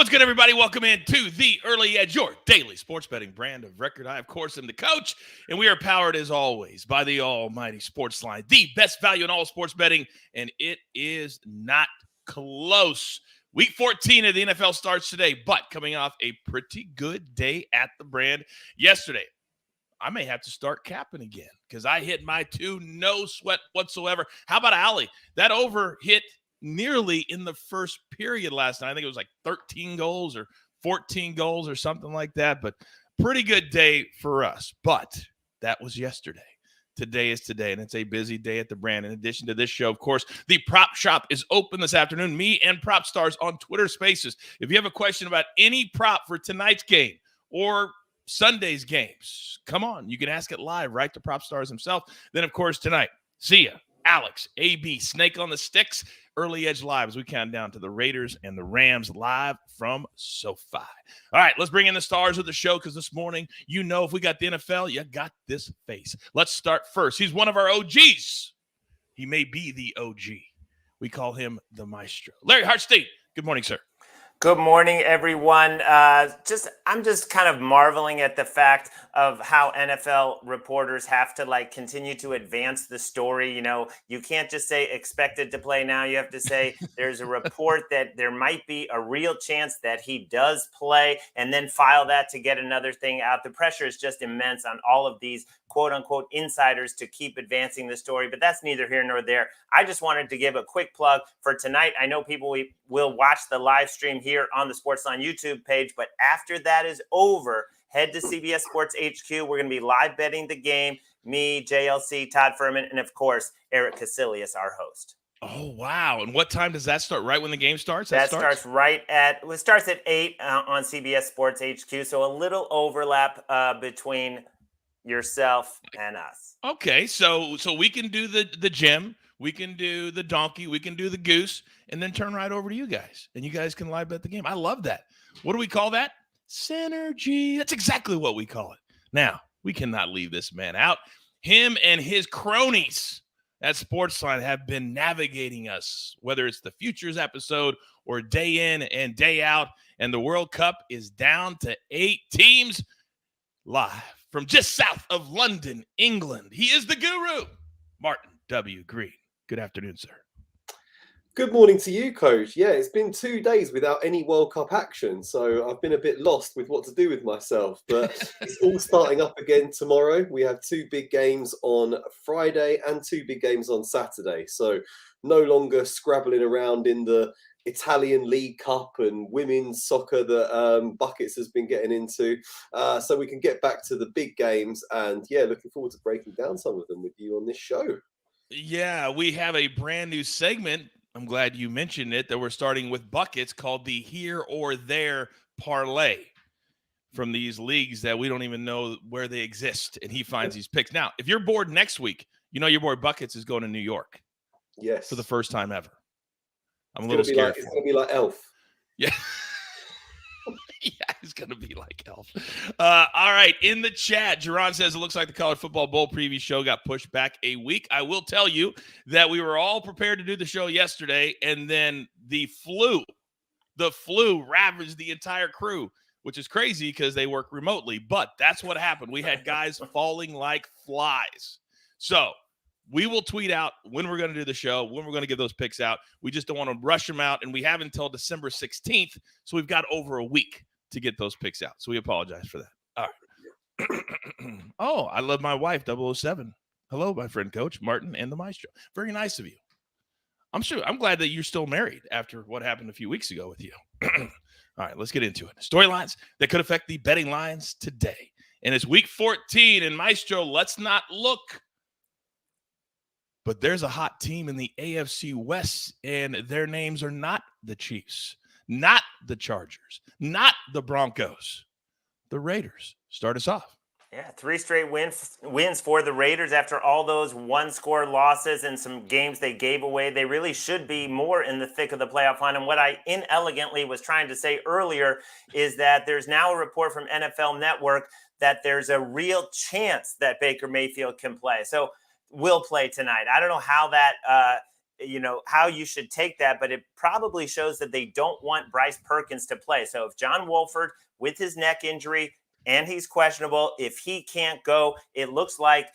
What's good, everybody? Welcome in to The Early Edge, your daily sports betting brand of record. I, of course, am the coach, and we are powered, as always, by the almighty SportsLine, the best value in all sports betting, and it is not close. Week 14 of the NFL starts today, but coming off a pretty good day at the brand yesterday. I may have to start capping again because I hit my two, no sweat whatsoever. How about Allie? That over hit nearly in the first period last night. I think it was like 13 goals or 14 goals or something like that, but pretty good day for us. But that was yesterday. Today is today, and it's a busy day at the brand. In addition to this show, of course, the prop shop is open this afternoon. Me and Prop Stars on Twitter Spaces. If you have a question about any prop for tonight's game or Sunday's games, come on. You can ask it live right to Prop Stars himself. Then, of course, tonight, Zia, Alex, AB, Snake on the Sticks, Early Edge Live as we count down to the Raiders and the Rams live from SoFi. All right, let's bring in the stars of the show because this morning, you know, if we got the NFL, you got this face. Let's start first. He's one of our OGs. He may be the OG. We call him the Maestro. Larry Hartstein, good morning, sir. Good morning, everyone. I'm just kind of marveling at the fact of how NFL reporters have to continue to advance the story. You know, you can't just say expected to play now. You have to say there's a report that there might be a real chance that he does play, and then file that to get another thing out. The pressure is just immense on all of these quote unquote insiders to keep advancing the story, but that's neither here nor there. I just wanted to give a quick plug for tonight. I know people will watch the live stream here on the SportsLine YouTube page, but after that is over, head to CBS Sports HQ. We're going to be live betting the game. Me, JLC, Todd Furman, and of course, Eric Casillas, our host. Oh, wow. And what time does that start? Right when the game starts? It starts at 8 on CBS Sports HQ. So a little overlap between yourself and us. Okay, so we can do the gym, we can do the donkey, we can do the goose, and then turn right over to you guys, and you guys can live bet the game. I love that. What do we call that? Synergy. That's exactly what we call it. Now, we cannot leave this man out. Him and his cronies at SportsLine have been navigating us, whether it's the Futures episode or day in and day out, and the World Cup is down to 8 teams live from just south of London, England. He is the guru, Martin W. Green. Good afternoon, sir. Good morning to you, Coach. Yeah, it's been 2 days without any World Cup action, so I've been a bit lost with what to do with myself, but it's all starting up again tomorrow. We have 2 big games on Friday and 2 big games on Saturday, so no longer scrabbling around in the Italian League Cup and women's soccer that Buckets has been getting into. So we can get back to the big games, and yeah, looking forward to breaking down some of them with you on this show. Yeah, we have a brand new segment. I'm glad you mentioned it, that we're starting with Buckets, called the Here or There Parlay, from these leagues that we don't even know where they exist, and he finds these picks. Now, if you're bored next week, you know your boy Buckets is going to New York. Yes. For the first time ever. I'm a little scared. It's going to be like Elf. Yeah. Yeah, he's going to be like Elf. All right. In the chat, Jerron says it looks like the College Football Bowl preview show got pushed back a week. I will tell you that we were all prepared to do the show yesterday, and then the flu ravaged the entire crew, which is crazy because they work remotely. But that's what happened. We had guys falling like flies. So we will tweet out when we're going to do the show, when we're going to give those picks out. We just don't want to rush them out, and we have until December 16th, so we've got over a week to get those picks out. So we apologize for that. All right. Oh, I love my wife, 007. Hello, my friend, Coach Martin and the Maestro. Very nice of you. I'm glad that you're still married after what happened a few weeks ago with you. All right, let's get into it. Storylines that could affect the betting lines today. And it's week 14, and Maestro, let's not look. But there's a hot team in the AFC West, and their names are not the Chiefs, not the Chargers, not the Broncos, the Raiders. Start us off. Yeah, 3 straight wins for the Raiders after all those one-score losses and some games they gave away. They really should be more in the thick of the playoff hunt. And what I inelegantly was trying to say earlier is that there's now a report from NFL Network that there's a real chance that Baker Mayfield can play. So will play tonight. I don't know how that how you should take that, but it probably shows that they don't want Bryce Perkins to play. So if John Wolford, with his neck injury, and he's questionable, if he can't go, it looks like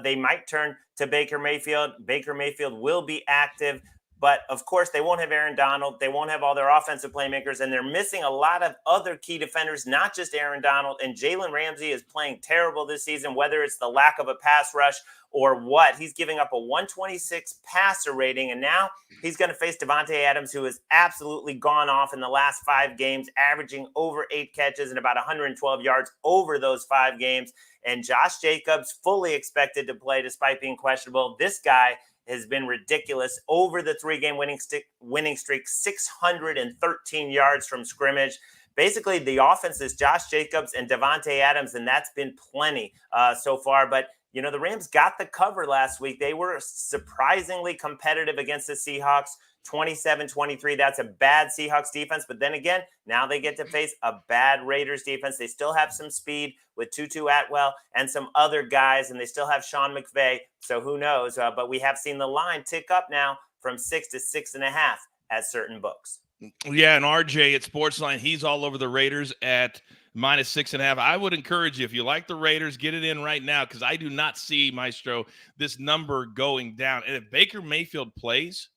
they might turn to Baker Mayfield. Baker Mayfield will be active. But of course, they won't have Aaron Donald. They won't have all their offensive playmakers, and they're missing a lot of other key defenders, not just Aaron Donald. And Jalen Ramsey is playing terrible this season, whether it's the lack of a pass rush or what. He's giving up a 126 passer rating, and now he's going to face Davante Adams, who has absolutely gone off in the last 5 games, averaging over 8 catches and about 112 yards over those 5 games. And Josh Jacobs, fully expected to play despite being questionable. This guy has been ridiculous over the 3-game winning streak, 613 yards from scrimmage. Basically, the offense is Josh Jacobs and Davante Adams, and that's been plenty so far. But, the Rams got the cover last week. They were surprisingly competitive against the Seahawks, 27-23. That's a bad Seahawks defense. But then again, now they get to face a bad Raiders defense. They still have some speed with Tutu Atwell and some other guys, and they still have Sean McVay. So who knows? But we have seen the line tick up now from 6 to 6.5 at certain books. Yeah, and RJ at SportsLine, he's all over the Raiders at -6.5. I would encourage you, if you like the Raiders, get it in right now, because I do not see, Maestro, this number going down. And if Baker Mayfield plays,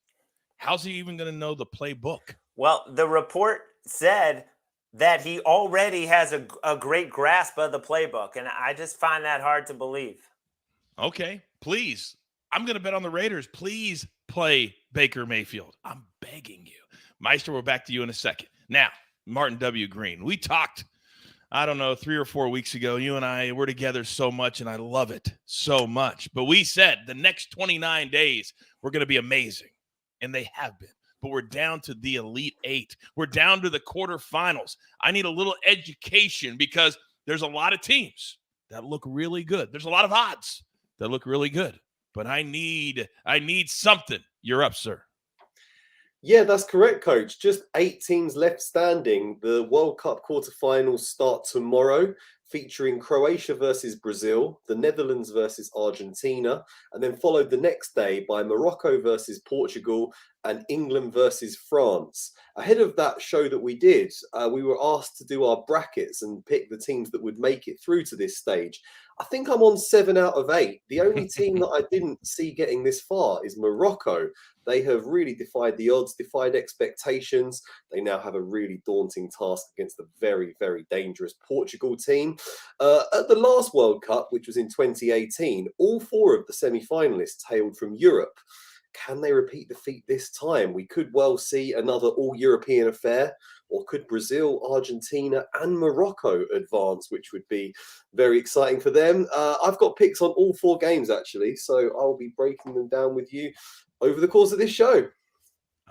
how's he even going to know the playbook? Well, the report said that he already has a great grasp of the playbook, and I just find that hard to believe. Okay, please. I'm going to bet on the Raiders. Please play Baker Mayfield. I'm begging you. Meister, we're back to you in a second. Now, Martin W. Green, we talked, 3 or 4 weeks ago. You and I were together so much, and I love it so much. But we said the next 29 days were going to be amazing, and they have been. But we're down to the Elite 8. We're down to the quarterfinals. I need a little education, because there's a lot of teams that look really good. There's a lot of odds that look really good. But I need something. You're up, sir. Yeah, that's correct, Coach. Just 8 teams left standing. The World Cup quarterfinals start tomorrow, featuring Croatia versus Brazil, the Netherlands versus Argentina, and then followed the next day by Morocco versus Portugal and England versus France. Ahead of that show that we did, we were asked to do our brackets and pick the teams that would make it through to this stage. I think I'm on 7 out of 8. The only team that I didn't see getting this far is Morocco. They have really defied the odds, defied expectations. They now have a really daunting task against a very, very dangerous Portugal team. At the last World Cup, which was in 2018, all 4 of the semi-finalists hailed from Europe. Can they repeat the feat this time? We could well see another all-European affair, or could Brazil, Argentina and Morocco advance, which would be very exciting for them. I've got picks on all 4 games, actually, so I'll be breaking them down with you over the course of this show.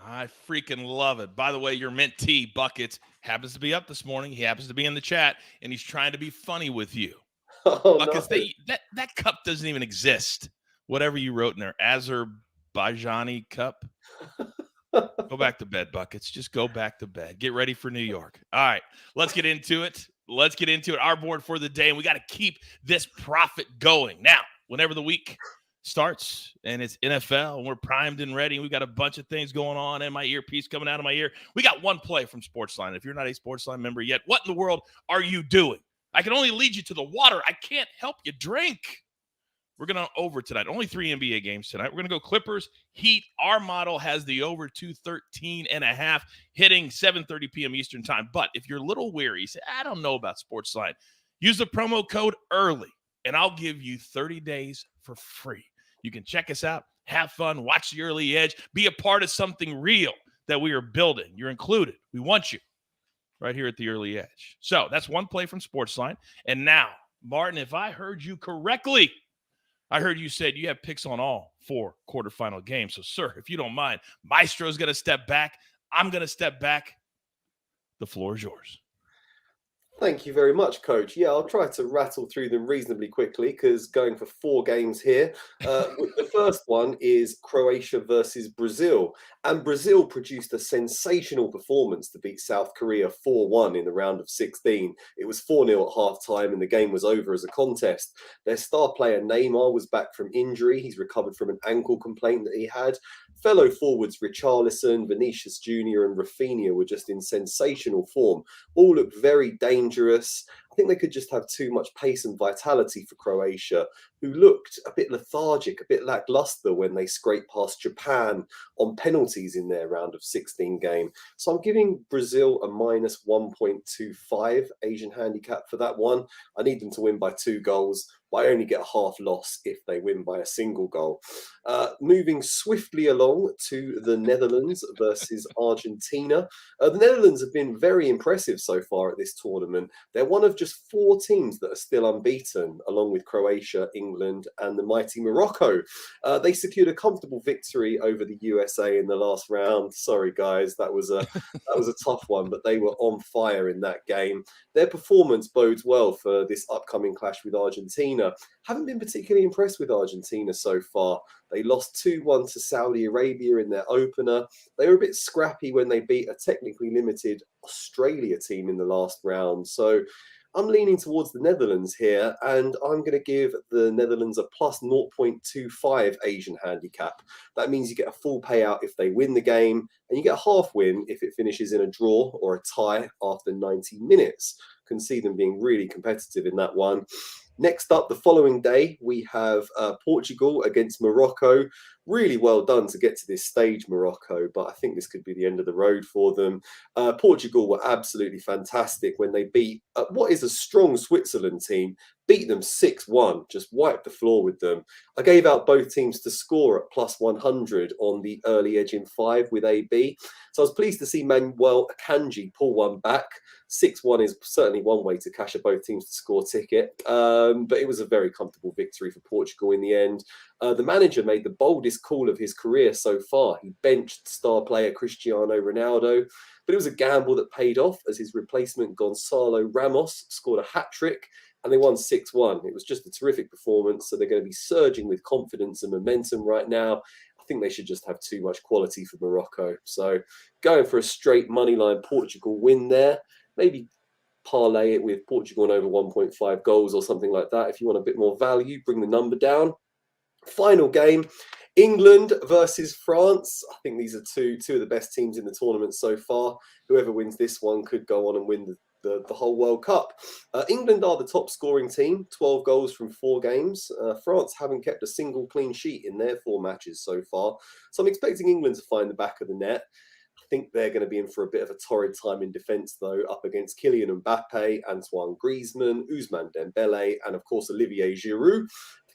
I freaking love it. By the way, your mint tea buckets happens to be up this morning. He happens to be in the chat, and he's trying to be funny with you. Buckets, no. that cup doesn't even exist. Whatever you wrote in there, Azerbaijani cup. Go back to bed, Buckets. Just go back to bed. Get ready for New York. All right, let's get into it. Our board for the day, and we got to keep this profit going. Now, whenever the week starts and it's NFL and we're primed and ready, and we've got a bunch of things going on, and my earpiece coming out of my ear, we got one play from SportsLine. If you're not a SportsLine member yet, what in the world are you doing? I can only lead you to the water. I can't help you drink. We're going to over tonight. Only 3 NBA games tonight. We're going to go Clippers, Heat. Our model has the over 213.5 hitting 7:30 p.m. Eastern time. But if you're a little weary, you say, I don't know about SportsLine, use the promo code EARLY, and I'll give you 30 days for free. You can check us out, have fun, watch the early edge, be a part of something real that we are building. You're included. We want you right here at the early edge. So that's one play from SportsLine. And now, Martin, if I heard you correctly, I heard you said you have picks on all 4 quarterfinal games. So, sir, if you don't mind, Maestro's going to step back. I'm going to step back. The floor is yours. Thank you very much, Coach. Yeah, I'll try to rattle through them reasonably quickly, because going for 4 games here. The first one is Croatia versus Brazil. And Brazil produced a sensational performance to beat South Korea 4-1 in the round of 16. It was 4-0 at halftime, and the game was over as a contest. Their star player Neymar was back from injury. He's recovered from an ankle complaint that he had. Fellow forwards Richarlison, Vinicius Jr. and Rafinha were just in sensational form. All looked very dangerous. I think they could just have too much pace and vitality for Croatia, who looked a bit lethargic, a bit lackluster when they scraped past Japan on penalties in their round of 16 game. So I'm giving Brazil a minus 1.25 Asian handicap for that one. I need them to win by 2 goals, but I only get a half loss if they win by a single goal. Moving swiftly along to the Netherlands versus Argentina. The Netherlands have been very impressive so far at this tournament. They're one of just 4 teams that are still unbeaten, along with Croatia, England, and the mighty Morocco. They secured a comfortable victory over the USA in the last round. Sorry, guys, that was a tough one, but they were on fire in that game. Their performance bodes well for this upcoming clash with Argentina. Haven't been particularly impressed with Argentina so far. They lost 2-1 to Saudi Arabia in their opener. They were a bit scrappy when they beat a technically limited Australia team in the last round. So I'm leaning towards the Netherlands here, and I'm going to give the Netherlands a plus 0.25 Asian handicap. That means you get a full payout if they win the game, and you get a half win if it finishes in a draw or a tie after 90 minutes. Can see them being really competitive in that one. Next up, the following day, we have Portugal against Morocco. Really well done to get to this stage, Morocco, but I think this could be the end of the road for them. Portugal were absolutely fantastic when they beat what is a strong Switzerland team, beat them 6-1, just wiped the floor with them. I gave out both teams to score at plus 100 on the early edge in 5 with AB. So I was pleased to see Manuel Akanji pull one back. 6-1 is certainly one way to cash a both teams to score ticket, but it was a very comfortable victory for Portugal in the end. The manager made the boldest call of his career so far. He benched star player Cristiano Ronaldo, but it was a gamble that paid off as his replacement Gonzalo Ramos scored a hat-trick and they won 6-1. It was just a terrific performance, so they're going to be surging with confidence and momentum right now. I think they should just have too much quality for Morocco. So going for a straight moneyline Portugal win there. Maybe parlay it with Portugal and over 1.5 goals or something like that. If you want a bit more value, bring the number down. Final game, England versus France. I think these are two of the best teams in the tournament so far. Whoever wins this one could go on and win the whole World Cup. England are the top scoring team, 12 goals from 4 games. France haven't kept a single clean sheet in their 4 matches so far. So I'm expecting England to find the back of the net. I think they're going to be in for a bit of a torrid time in defence, though, up against Kylian Mbappe, Antoine Griezmann, Ousmane Dembele, and, of course, Olivier Giroud.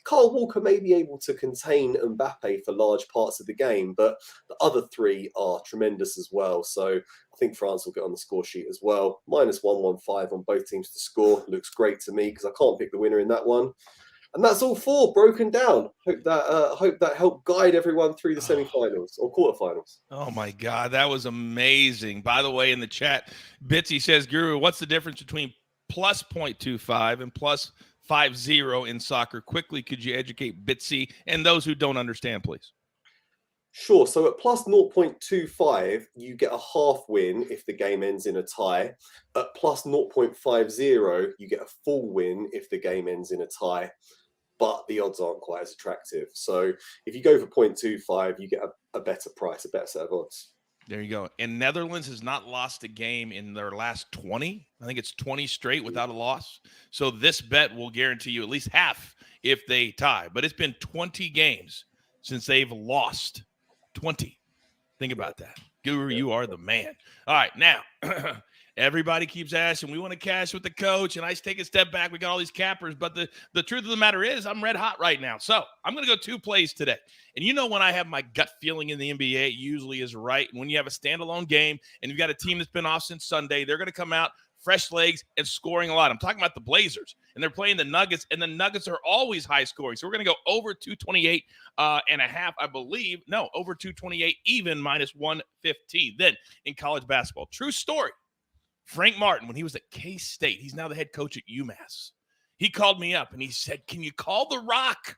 Kyle Walker may be able to contain Mbappe for large parts of the game, but the other 3 are tremendous as well. So I think France will get on the score sheet as well. Minus 115 on both teams to score. Looks great to me because I can't pick the winner in that one. And that's all 4 broken down. Hope that helped guide everyone through the semi-finals or quarterfinals. Oh my God, that was amazing. By the way, in the chat, Bitsy says, Guru, what's the difference between plus 0.25 and plus 50 in soccer? Quickly, could you educate Bitsy and those who don't understand, please? Sure. So at plus 0.25, you get a half win if the game ends in a tie. At plus 0.50, you get a full win if the game ends in a tie. But the odds aren't quite as attractive. So if you go for 0.25, you get a better price, a better set of odds. There you go. And Netherlands has not lost a game in their last 20. I think it's 20 straight without a loss. So this bet will guarantee you at least half if they tie. But it's been 20 games since they've lost. 20. Think about that. Guru, you are the man. All right, now, everybody keeps asking, we want to cash with the coach, and I take a step back. We got all these cappers, but the truth of the matter is I'm red hot right now. So I'm going to go 2 plays today. And you know when I have my gut feeling in the NBA, it usually is right. And when you have a standalone game and you've got a team that's been off since Sunday, they're going to come out fresh legs and scoring a lot. I'm talking about the Blazers, and they're playing the Nuggets, and the Nuggets are always high scoring. So we're going to go over 228 and a half, I believe. No, over 228, even minus 115. Then in college basketball, true story. Frank Martin, when he was at K-State, he's now the head coach at UMass. He called me up and he said, can you call The Rock?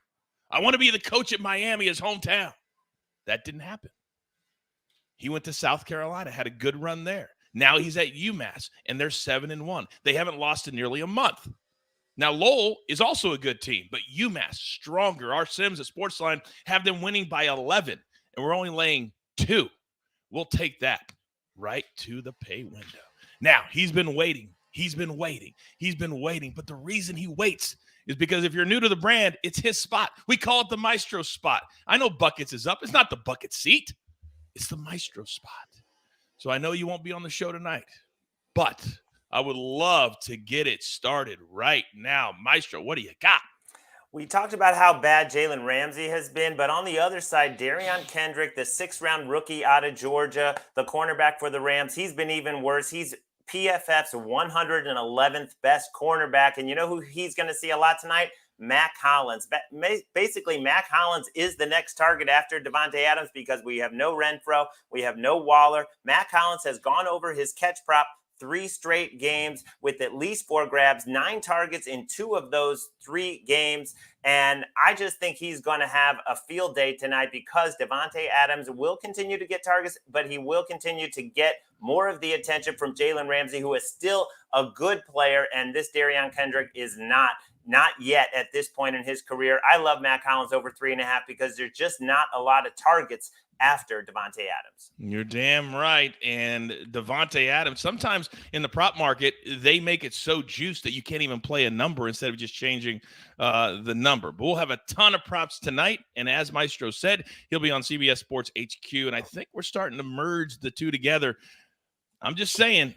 I want to be the coach at Miami, his hometown. That didn't happen. He went to South Carolina, had a good run there. Now he's at UMass, and they're 7-1. They haven't lost in nearly a month. Now, Lowell is also a good team, but UMass, stronger. Our Sims at SportsLine have them winning by 11. and we're only laying 2. We'll take that right to the pay window. Now, he's been waiting. But the reason he waits is because if you're new to the brand, it's his spot. We call it the Maestro spot. I know Buckets is up. It's not the bucket seat. It's the Maestro spot. So I know you won't be on the show tonight, but I would love to get it started right now. Maestro, what do you got? We talked about how bad Jalen Ramsey has been, but on the other side, Darion Kendrick, the 6th-round rookie out of Georgia, the cornerback for the Rams, he's been even worse. He's PFF's 111th best cornerback, and you know who he's going to see a lot tonight? Mac Hollins. Basically, Mac Hollins is the next target after Davante Adams because we have no Renfro, we have no Waller. Mac Hollins has gone over his catch prop 3 straight games with at least 4 grabs, 9 targets in 2 of those 3 games. And I just think he's going to have a field day tonight because Davante Adams will continue to get targets, but he will continue to get more of the attention from Jalen Ramsey, who is still a good player. And this Darion Kendrick is not yet at this point in his career. I love Mac Hollins over 3.5 because there's just not a lot of targets after Davante Adams. You're damn right. And Davante Adams, sometimes in the prop market, they make it so juiced that you can't even play a number instead of just changing the number. But we'll have a ton of props tonight. And as Maestro said, he'll be on CBS Sports HQ. And I think we're starting to merge the two together. I'm just saying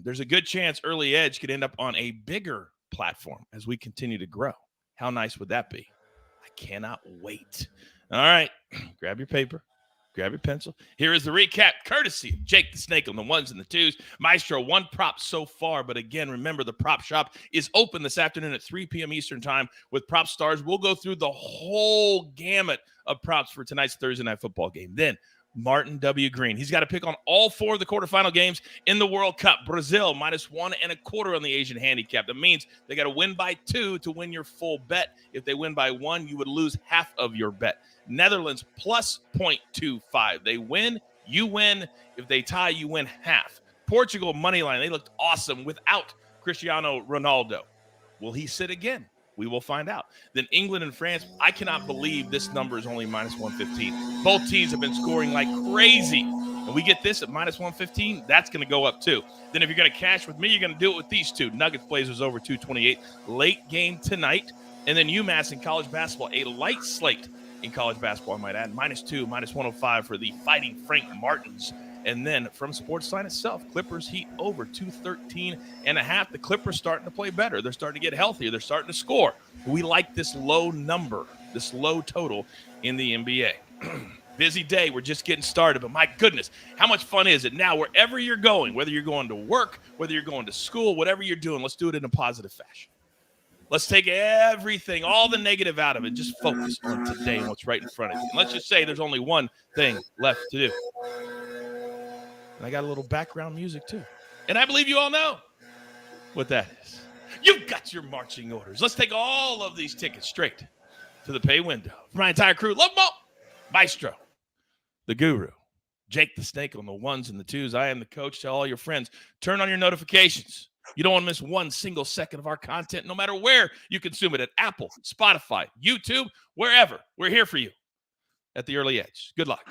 there's a good chance Early Edge could end up on a bigger platform as we continue to grow. How nice would that be? I cannot wait. All right, grab your paper. Grab your pencil. Here is the recap, courtesy of Jake the Snake on the 1s and the 2s. Maestro, 1 prop so far, but again, remember the prop shop is open this afternoon at 3 p.m. Eastern time with Prop Stars. We'll go through the whole gamut of props for tonight's Thursday night football game. Then Martin W. Green. He's got to pick on all 4 of the quarterfinal games in the World Cup. Brazil, -1.25 on the Asian handicap. That means they got to win by 2 to win your full bet. If they win by 1, you would lose half of your bet. Netherlands, +0.25. They win, you win. If they tie, you win half. Portugal, money line. They looked awesome without Cristiano Ronaldo. Will he sit again? We will find out. Then England and France, I cannot believe this number is only -115. Both teams have been scoring like crazy. And we get this at -115, that's going to go up too. Then if you're going to cash with me, you're going to do it with these two. Nuggets Blazers over 228. Late game tonight. And then UMass in college basketball, a light slate in college basketball, I might add. -2, -105 for the Fighting Frank Martins. And then from SportsLine itself, Clippers Heat over 213.5. The Clippers starting to play better. They're starting to get healthier. They're starting to score. We like this low number, this low total in the NBA. Busy day. We're just getting started. But my goodness, how much fun is it now? Wherever you're going, whether you're going to work, whether you're going to school, whatever you're doing, let's do it in a positive fashion. Let's take everything, all the negative out of it. Just focus on today and what's right in front of you. And let's just say there's only one thing left to do. And I got a little background music too. And I believe you all know what that is. You've got your marching orders. Let's take all of these tickets straight to the pay window. For my entire crew, love them all. Maestro, the guru, Jake the Snake on the 1s and the 2s. I am the coach. Tell all your friends, turn on your notifications. You don't want to miss one single second of our content, no matter where you consume it, at Apple, Spotify, YouTube, wherever. We're here for you at the Early Edge. Good luck.